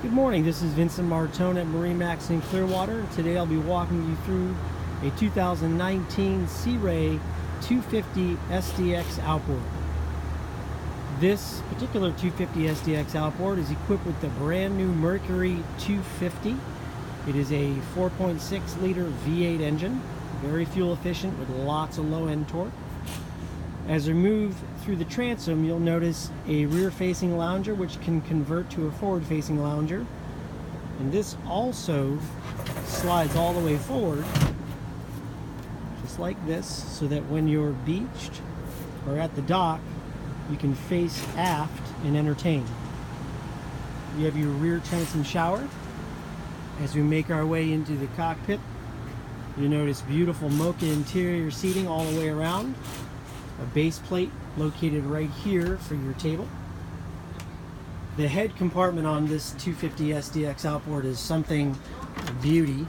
Good morning, this is Vincent Martone at MarineMax in Clearwater. Today I'll be walking you through a 2019 Sea Ray 250 SDX outboard. This particular 250 SDX outboard is equipped with the brand new Mercury 250. It is a 4.6 liter V8 engine, very fuel efficient with lots of low end torque. As we move through the transom, you'll notice a rear-facing lounger which can convert to a forward-facing lounger. And this also slides all the way forward, just like this, so that when you're beached or at the dock, you can face aft and entertain. You have your rear transom shower. As we make our way into the cockpit, you notice beautiful mocha interior seating all the way around. A base plate located right here for your table. The head compartment on this 250 SDX outboard is something of beauty.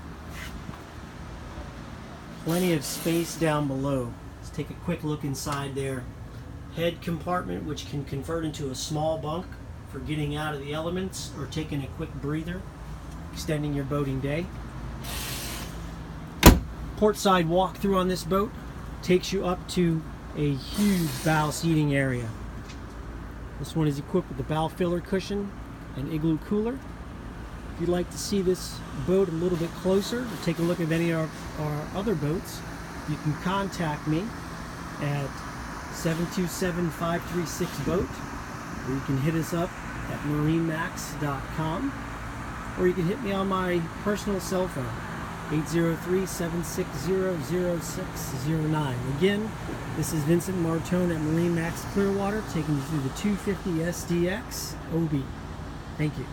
Plenty of space down below. Let's take a quick look inside there. Head compartment which can convert into a small bunk for getting out of the elements or taking a quick breather, extending your boating day. Port side walkthrough on this boat takes you up to a huge bow seating area. This one is equipped with a bow filler cushion and igloo cooler. If you'd like to see this boat a little bit closer or take a look at any of our other boats, you can contact me at 727-536-BOAT, or you can hit us up at MarineMax.com, or you can hit me on my personal cell phone, 803-760-0609. Again, this is Vincent Martone at MarineMax Clearwater, taking you through the 250 SDX OB. Thank you.